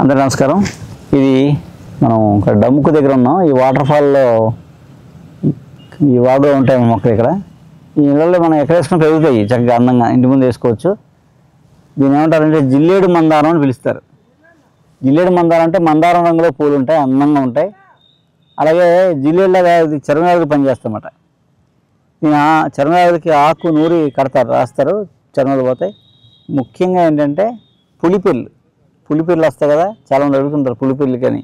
అందరికీ నమస్కారం. ఇది మనం ఇక్కడ డమ్ముకు దగ్గర ఉన్నాం. ఈ వాటర్ ఫాల్లో ఈ వాగులో ఉంటాయి మొక్కలు. ఇక్కడ ఈ నీళ్ళలో మనం ఎక్కడ వేసుకుని పెరుగుతాయి చక్కగా అందంగా ఇంటి ముందు వేసుకోవచ్చు. దీని ఏమంటారంటే జిల్లేడు మందారం అని పిలుస్తారు. జిల్లేడు మందారం అంటే మందారం రంగులో పూలు ఉంటాయి, అందంగా ఉంటాయి. అలాగే జిల్లేడులాగా ఇది చర్మవ్యాధికి పనిచేస్తామట. దీని చర్మవ్యాధికి ఆకు నూరి కడతారు, రాస్తారు, చర్మాలు పోతాయి. ముఖ్యంగా ఏంటంటే పులిపిల్లు వస్తాయి కదా, చాలామంది అడుగుతుంటారు పులిపిల్లికి అని.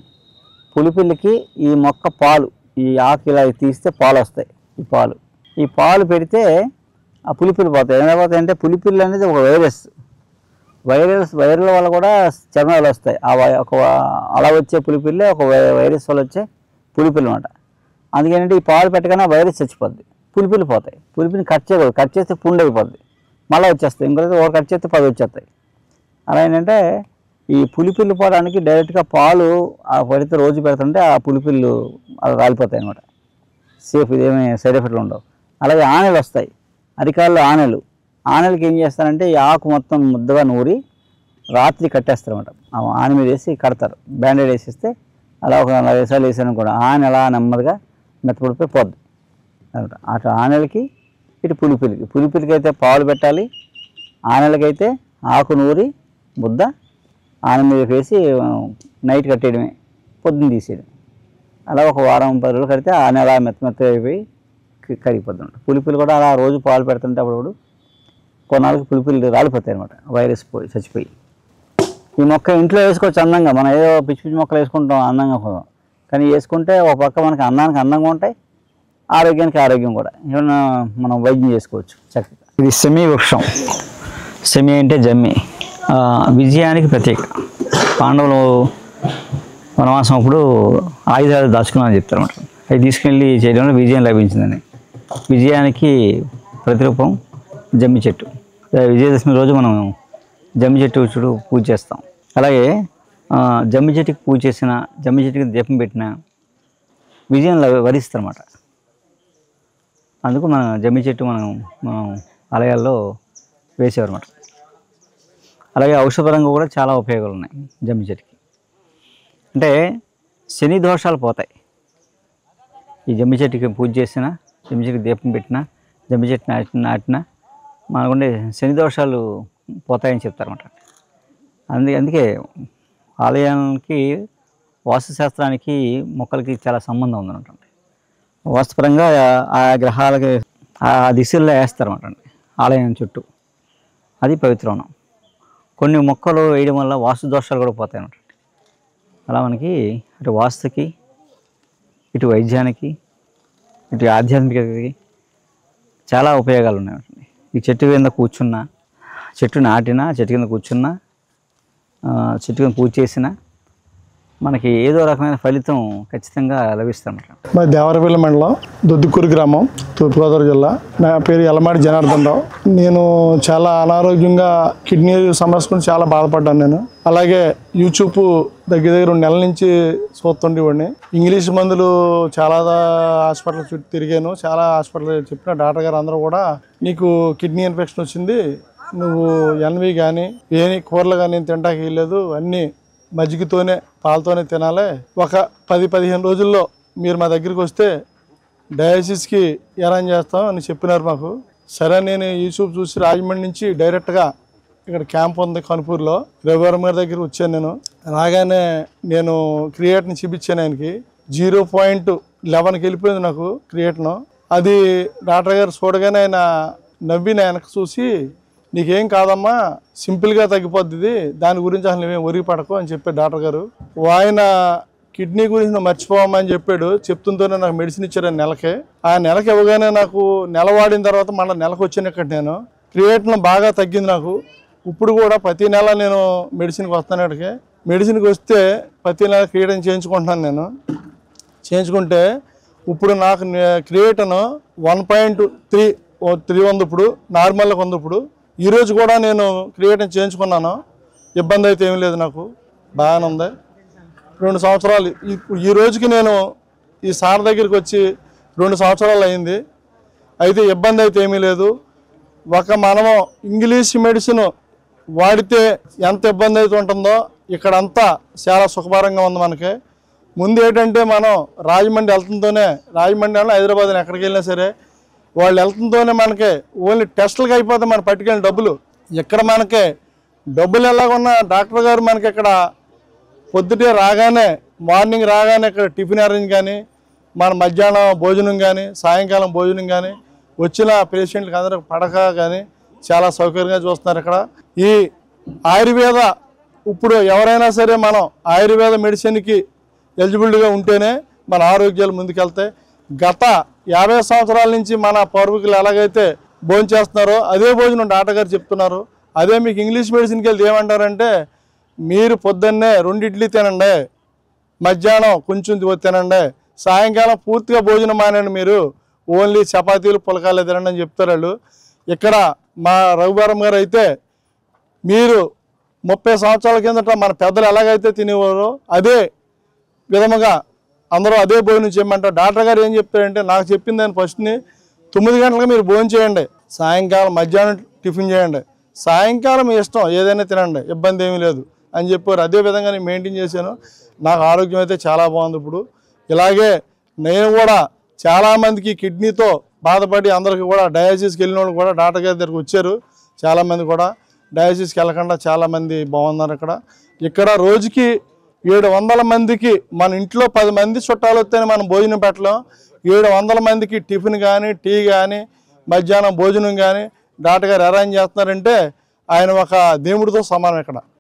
పులిపిల్లికి ఈ మొక్క పాలు, ఈ ఆకు ఇలా తీస్తే పాలు వస్తాయి. ఈ పాలు పెడితే ఆ పులిపిల్లి పోతాయి. ఏమైపోతాయి అంటే పులిపిల్లి అనేది ఒక వైరల్ వల్ల కూడా చర్మాలు వస్తాయి. అలా వచ్చే పులిపిల్లి ఒక వైరస్ వల్ల వచ్చే పులిపిల్లి అనమాట. అందుకేంటంటే ఈ పాలు పెట్టగానే వైరస్ చచ్చిపోద్ది, పులిపిల్లి పోతాయి. పులిపిల్ని కట్ చేయకూడదు, కట్ చేస్తే పుండు అయిపోద్ది, మళ్ళీ వచ్చేస్తాయి. ఇంకొకటి ఒకటి కట్ చేస్తే 10 వచ్చేస్తాయి. అలా ఏంటంటే ఈ పులిపిల్లు పోవడానికి డైరెక్ట్గా పాలు పడితే రోజు పెడుతుంటే ఆ పులిపిల్లు అలా రాలిపోతాయి అనమాట. సేఫ్, ఇదేమీ సైడ్ ఎఫెక్ట్లు ఉండవు. అలాగే ఆనెలు వస్తాయి, అరికాల్లో ఆనెలకి ఏం చేస్తారంటే ఈ ఆకు మొత్తం ముద్దగా నూరి రాత్రి కట్టేస్తారు అనమాట. ఆ ఆన మీద వేసి కడతారు, బ్యాండేడ్ వేసిస్తే అలా ఒక 40 సార్లు వేసాను కూడా ఆన అలా నెమ్మదిగా మెత్తపడిపోయి పోద్ది అనమాట. అటు ఆనెలకి ఇటు పులిపిల్లికి అయితే పాలు పెట్టాలి, ఆనెలకైతే ఆకు నూరి ముద్ద ఆన మీద వేసి నైట్ కట్టేయడమే, పొద్దున్న తీసేయడం. అలా ఒక వారం 10 రోజులు కడితే ఆన అలా మెత్త అయిపోయి కరిగిపోతుంది. పులిపిల్లి కూడా అలా రోజు పాలు పెడుతుంటే అప్పుడు కొన్నాళ్ళకి పులిపిల్లి రాలిపోతాయి అనమాట, వైరస్ పోయి చచ్చిపోయి. ఈ మొక్క ఇంట్లో వేసుకోవచ్చు అందంగా. మనం ఏదో పిచ్చి మొక్కలు వేసుకుంటాం అందంగా కోసం, కానీ వేసుకుంటే ఒక పక్క మనకి అన్నానికి అందంగా ఉంటాయి, ఆరోగ్యానికి ఆరోగ్యం కూడా. ఏమన్నా మనం వైద్యం చేసుకోవచ్చు చక్కగా. ఇది సెమీ వృక్షం. సెమీ అంటే జమ్మి, విజయానికి ప్రత్యేక. పాండవులు వనవాసం అప్పుడు ఆయుధాలు దాచుకున్నామని చెప్తారు అన్నమాట. అవి తీసుకెళ్ళి చేయడంలో విజయం లభించిందని. విజయానికి ప్రతిరూపం జమ్మి చెట్టు. విజయదశమి రోజు మనం జమ్మి చెట్టు చుట్టూ పూజ చేస్తాం. అలాగే జమ్మి చెట్టుకి పూజ చేసిన, జమ్మి చెట్టుకి దీపం పెట్టిన విజయం వరిస్తారన్నమాట. అందుకు మన జమ్మి చెట్టు మనం ఆలయాల్లో వేసేవారన్నమాట. అలాగే ఔషధపరంగా కూడా చాలా ఉపయోగాలు ఉన్నాయి జమ్మి చెట్టుకి. అంటే శని దోషాలు పోతాయి. ఈ జమ్మి చెట్టుకి పూజ చేసిన, జమ్మి చెట్టుకి దీపం పెట్టిన, జమ్మి చెట్టు నాటిన మనకుండే శని దోషాలు పోతాయని చెప్తారన్నమాట. అందుకే ఆలయానికి, వాస్తుశాస్త్రానికి, మొక్కలకి చాలా సంబంధం ఉందన్నమాట. వాస్తుపరంగా ఆ గ్రహాలకి ఆ దిశల్లో వేస్తారన్నమాట ఆలయం చుట్టూ. అది పవిత్రం. కొన్ని మొక్కలు వేయడం వల్ల వాస్తు దోషాలు కూడా పోతాయి అన్నమాట. అలా మనకి అటు వాస్తుకి, ఇటు వైద్యానికి, ఇటు ఆధ్యాత్మికతకి చాలా ఉపయోగాలు ఉన్నాయి. ఈ చెట్టు కింద కూర్చున్నా, చెట్టు నాటినా, చెట్టు కింద కూర్చున్నా, చెట్టు కింద పూజ చేసినా మనకి ఏదో రకమైన ఫలితం ఖచ్చితంగా లభిస్తామన్నమాట. మా దేవరపల్లి మండలం, దొద్దుకూరు గ్రామం, తూర్పుగోదావరి జిల్లా. నా పేరు యలమాడి జనార్దన్ రావు. నేను చాలా అనారోగ్యంగా కిడ్నీ సమస్య గురించి చాలా బాధపడ్డాను నేను. అలాగే యూట్యూబ్ దగ్గర 2 నెలల నుంచి చూస్తుండేవాడిని. ఇంగ్లీష్ మందులు చాలా హాస్పిటల్ చుట్టూ తిరిగాను. చాలా హాస్పిటల్ చెప్పిన డాక్టర్ గారు అందరూ కూడా నీకు కిడ్నీ ఇన్ఫెక్షన్ వచ్చింది, నువ్వు ఎన్వి కానీ ఏమి కూరలు కానీ తింటాకి వెళ్ళలేదు, అన్నీ మజ్జిగతోనే పాలతోనే తినాలి, ఒక 10-15 రోజుల్లో మీరు మా దగ్గరికి వస్తే డయాలసిస్కి అరేంజ్ చేస్తాం అని చెప్పినారు మాకు. సరే, నేను యూట్యూబ్ చూసి రాజమండ్రి నుంచి డైరెక్ట్గా ఇక్కడ క్యాంప్ ఉంది కనుపూర్లో, రవివారం గారి దగ్గర వచ్చాను. నేను రాగానే నేను క్రియేట్ని చూపించాను ఆయనకి. 0.11కి వెళ్ళిపోయింది నాకు క్రియేట్ను. అది డాక్టర్ గారు చూడగానే ఆయన నవ్వి వెనక్కి చూసి, నీకేం కాదమ్మా, సింపుల్గా తగ్గిపోద్ది, దాని గురించి అసలు నువ్వేం ఒరి పడకు అని చెప్పాడు డాక్టర్ గారు. ఆయన కిడ్నీ గురించి నువ్వు మర్చిపోవమ్మని చెప్పాడు. చెప్తుంటేనే నాకు మెడిసిన్ ఇచ్చారు నెలకి. ఆ నెలకి ఇవ్వగానే నాకు నెల వాడిన తర్వాత మళ్ళీ నెలకు వచ్చాను ఇక్కడ. నేను క్రియేటిన్ బాగా తగ్గింది నాకు. ఇప్పుడు కూడా ప్రతి నెల నేను మెడిసిన్కి వస్తాను. ఇక్కడికి మెడిసిన్కి వస్తే ప్రతి నెల క్రియేటిన్ చేయించుకుంటున్నాను నేను. చేయించుకుంటే ఇప్పుడు నాకు క్రియేటిన్ 1.3 ఉంది, ఇప్పుడు నార్మల్గా ఉంది. ఇప్పుడు ఈరోజు కూడా నేను క్రియేటిన్ చేయించుకున్నాను, ఇబ్బంది అయితే ఏమీ లేదు, నాకు బాగానే ఉంది. 2 సంవత్సరాలు ఈ రోజుకి నేను ఈ సార్ దగ్గరికి వచ్చి 2 సంవత్సరాలు అయింది. అయితే ఇబ్బంది అయితే ఏమీ లేదు. మనము ఇంగ్లీష్ మెడిసిన్ వాడితే ఎంత ఇబ్బంది అయితే ఉంటుందో ఇక్కడంతా చాలా సుఖభరంగా ఉంది మనకి. ముందు ఏంటంటే మనం రాజమండ్రి వెళ్తుంటూనే, రాజమండ్రి అయినా హైదరాబాద్ అయినా ఎక్కడికి వెళ్ళినా సరే వాళ్ళు వెళ్తుంటూనే మనకి ఓన్లీ టెస్టులకు అయిపోతే మనం పట్టుకెళ్ళిన డబ్బులు. ఇక్కడ మనకి డబ్బులు ఎలాగున్నా డాక్టర్ గారు మనకి ఇక్కడ పొద్దుటే రాగానే, మార్నింగ్ రాగానే ఇక్కడ టిఫిన్ అరేంజ్ కానీ, మన మధ్యాహ్నం భోజనం కానీ, సాయంకాలం భోజనం కానీ, వచ్చిన పేషెంట్లకు అందరికి పడక కానీ చాలా సౌకర్యంగా చూస్తున్నారు ఇక్కడ. ఈ ఆయుర్వేద ఇప్పుడు ఎవరైనా సరే మనం ఆయుర్వేద మెడిసిన్కి ఎలిజిబుల్గా ఉంటేనే మన ఆరోగ్యాలు ముందుకెళ్తాయి. గత 50 సంవత్సరాల నుంచి మన పూర్వీకులు ఎలాగైతే భోజనం చేస్తున్నారో అదే భోజనం డాక్టర్ గారు చెప్తున్నారు. అదే మీకు ఇంగ్లీష్ మెడిసిన్కి వెళ్తే ఏమంటారంటే, మీరు పొద్దున్నే 2 ఇడ్లీ తినండి, మధ్యాహ్నం కొంచెం తినండి, సాయంకాలం పూర్తిగా భోజనం మానండి, మీరు ఓన్లీ చపాతీలు పులకాలు తినండి అని చెప్తారు వాళ్ళు. ఇక్కడ మా రఘువరం గారు అయితే మీరు 30 సంవత్సరాల కిందట మన పెద్దలు ఎలాగైతే తినేవారో అదే విధముగా అందరూ అదే భోజనం చేయమంటారు. డాక్టర్ గారు ఏం చెప్తారంటే, నాకు చెప్పింది దాన్ని ఫస్ట్ని 9 గంటలకు మీరు భోజనం చేయండి, సాయంకాలం మధ్యాహ్నం టిఫిన్ చేయండి, సాయంకాలం మీ ఇష్టం ఏదైనా తినండి, ఇబ్బంది ఏమీ లేదు అని చెప్పారు. అదే విధంగా నేను మెయింటైన్ చేశాను. నాకు ఆరోగ్యం అయితే చాలా బాగుంది ఇప్పుడు. ఇలాగే నేను కూడా చాలామందికి కిడ్నీతో బాధపడి అందరికీ కూడా డయాలసిస్కి వెళ్ళిన వాళ్ళు కూడా డాక్టర్ గారి దగ్గరికి వచ్చారు. చాలామంది కూడా డయాలసిస్కి వెళ్ళకుండా చాలామంది బాగున్నారు. ఇక్కడ రోజుకి 700 మందికి, మన ఇంట్లో 10 మంది చుట్టాలు వస్తేనే మనం భోజనం పెట్టలేం. 700 మందికి టిఫిన్ కానీ, టీ కానీ, మధ్యాహ్నం భోజనం కానీ డాక్టర్ గారు అరేంజ్ చేస్తున్నారంటే ఆయన ఒక దేవుడితో సమానం ఇక్కడ.